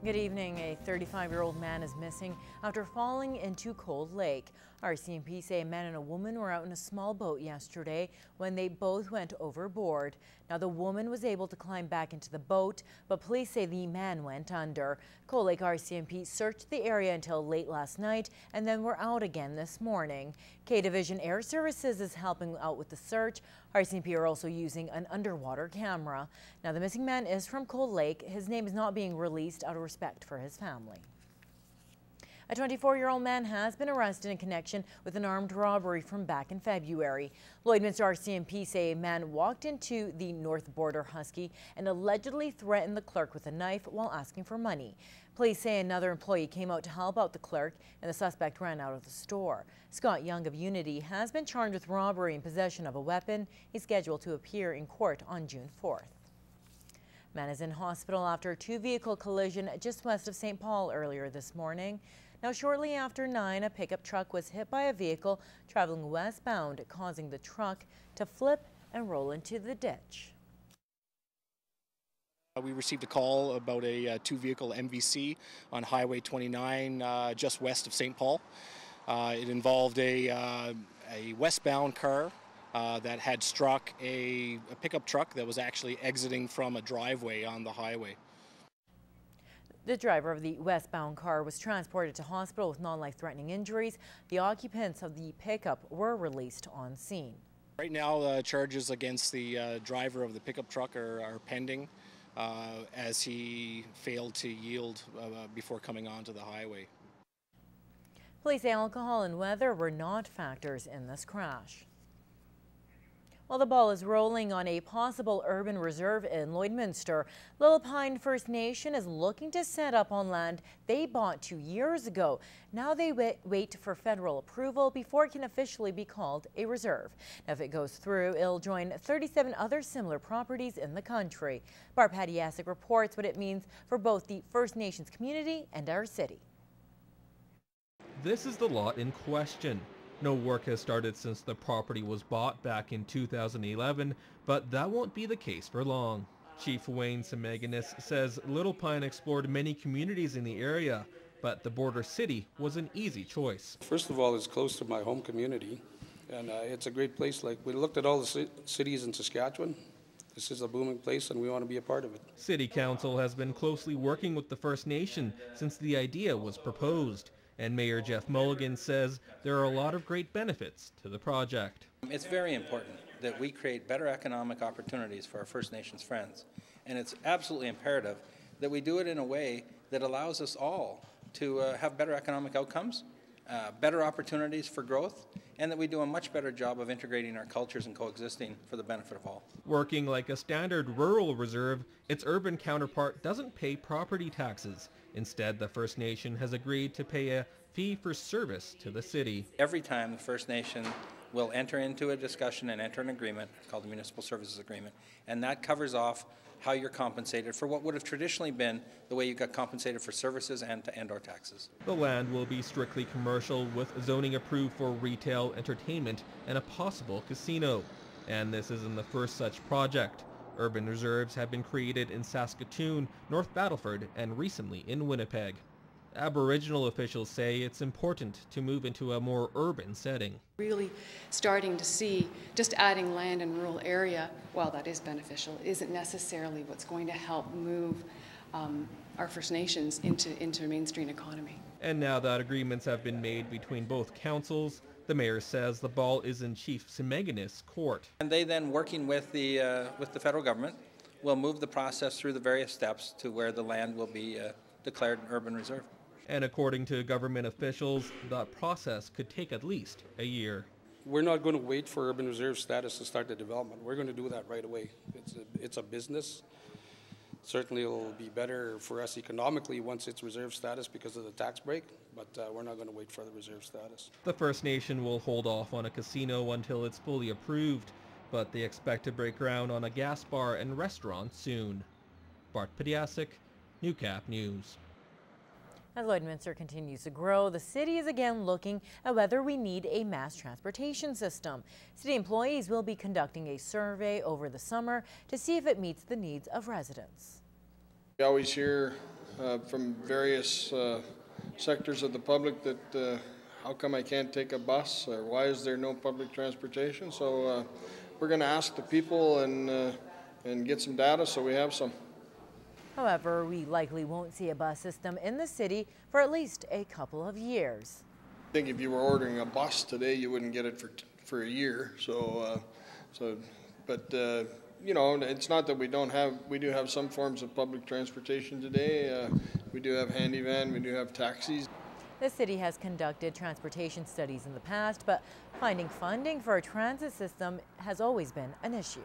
Good evening. A 35-year-old man is missing after falling into Cold Lake. RCMP say a man and a woman were out in a small boat yesterday when they both went overboard. Now, the woman was able to climb back into the boat, but police say the man went under. Cold Lake RCMP searched the area until late last night and then were out again this morning. K Division Air Services is helping out with the search. RCMP are also using an underwater camera. Now, the missing man is from Cold Lake. His name is not being released out of respect for his family. A 24-year-old man has been arrested in connection with an armed robbery from back in February. Lloydminster RCMP say a man walked into the North Border Husky and allegedly threatened the clerk with a knife while asking for money. Police say another employee came out to help out the clerk and the suspect ran out of the store. Scott Young of Unity has been charged with robbery and possession of a weapon. He's scheduled to appear in court on June 4th. Man is in hospital after a two-vehicle collision just west of St. Paul earlier this morning. Now, shortly after 9, a pickup truck was hit by a vehicle traveling westbound, causing the truck to flip and roll into the ditch. We received a call about a two-vehicle MVC on Highway 29 just west of St. Paul. It involved a westbound car that had struck a pickup truck that was actually exiting from a driveway on the highway. The driver of the westbound car was transported to hospital with non-life-threatening injuries. The occupants of the pickup were released on scene. Right now, charges against the driver of the pickup truck are pending as he failed to yield before coming onto the highway. Police say alcohol and weather were not factors in this crash. Well, the ball is rolling on a possible urban reserve in Lloydminster. Little Pine First Nation is looking to set up on land they bought 2 years ago. Now they wait for federal approval before it can officially be called a reserve. Now, if it goes through, it'll join 37 other similar properties in the country. Barb Padiasic reports what it means for both the First Nations community and our city. This is the lot in question. No work has started since the property was bought back in 2011, but that won't be the case for long. Chief Wayne Semaganis says Little Pine explored many communities in the area, but the border city was an easy choice. First of all, it's close to my home community, and it's a great place. Like, we looked at all the cities in Saskatchewan. This is a booming place, and we want to be a part of it. City Council has been closely working with the First Nation since the idea was proposed. And Mayor Jeff Mulligan says there are a lot of great benefits to the project. It's very important that we create better economic opportunities for our First Nations friends. And it's absolutely imperative that we do it in a way that allows us all to have better economic outcomes, better opportunities for growth, and that we do a much better job of integrating our cultures and coexisting for the benefit of all. Working like a standard rural reserve, its urban counterpart doesn't pay property taxes. Instead, the First Nation has agreed to pay a fee for service to the city. Every time the First Nation will enter into a discussion and enter an agreement called the Municipal Services Agreement, and that covers off how you're compensated for what would have traditionally been the way you got compensated for services and or taxes. The land will be strictly commercial with zoning approved for retail, entertainment, and a possible casino. And this isn't the first such project. Urban reserves have been created in Saskatoon, North Battleford, and recently in Winnipeg. Aboriginal officials say it's important to move into a more urban setting. Really starting to see just adding land in rural area, while that is beneficial, isn't necessarily what's going to help move our First Nations into a mainstream economy. And now that agreements have been made between both councils, the mayor says the ball is in Chief Semaganis' court. And they then, working with the federal government, will move the process through the various steps to where the land will be declared an urban reserve. And according to government officials, that process could take at least a year. We're not going to wait for urban reserve status to start the development. We're going to do that right away. It's a business. Certainly it will be better for us economically once it's reserve status because of the tax break, but we're not going to wait for the reserve status. The First Nation will hold off on a casino until it's fully approved, but they expect to break ground on a gas bar and restaurant soon. Bart Padiasic, Newcap News. As Lloydminster continues to grow, the city is again looking at whether we need a mass transportation system. City employees will be conducting a survey over the summer to see if it meets the needs of residents. We always hear from various sectors of the public that how come I can't take a bus, or why is there no public transportation? So we're going to ask the people and get some data so we have some. However, we likely won't see a bus system in the city for at least a couple of years. I think if you were ordering a bus today, you wouldn't get it for a year. But you know, it's not that we don't have. We do have some forms of public transportation today. We do have handy van. We do have taxis. The city has conducted transportation studies in the past, but finding funding for a transit system has always been an issue.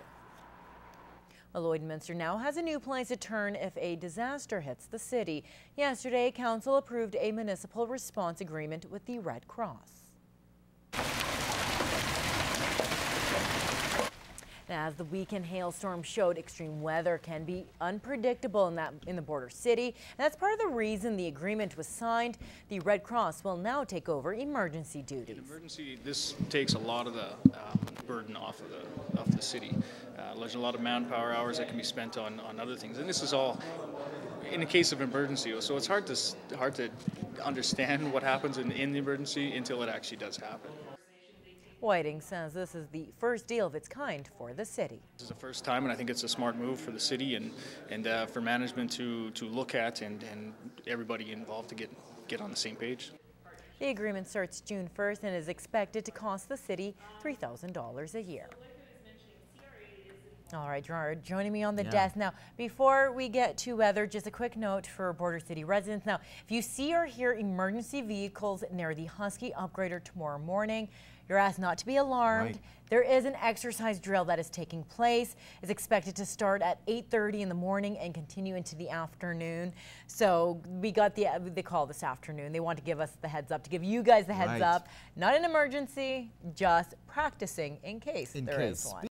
Well, Lloydminster now has a new place to turn if a disaster hits the city. Yesterday, Council approved a municipal response agreement with the Red Cross. As the weekend hailstorm showed, extreme weather can be unpredictable in the border city. And that's part of the reason the agreement was signed. The Red Cross will now take over emergency duties. This takes a lot of the burden off of the city. There's a lot of manpower hours that can be spent on other things, and this is all in the case of emergency. So it's hard to understand what happens in the emergency until it actually does happen. Whiting says this is the first deal of its kind for the city. This is the first time, and I think it's a smart move for the city and for management to look at and everybody involved to get on the same page. The agreement starts June 1st and is expected to cost the city $3,000 a year. All right, Gerard, joining me on the desk. Now, before we get to weather, just a quick note for Border City residents. Now, if you see or hear emergency vehicles near the Husky upgrader tomorrow morning, you're asked not to be alarmed. Right. There is an exercise drill that is taking place. It's expected to start at 8:30 in the morning and continue into the afternoon. So we got the call this afternoon. They want to give us the heads up, to give you guys the heads up. Not an emergency, just practicing in case there is one.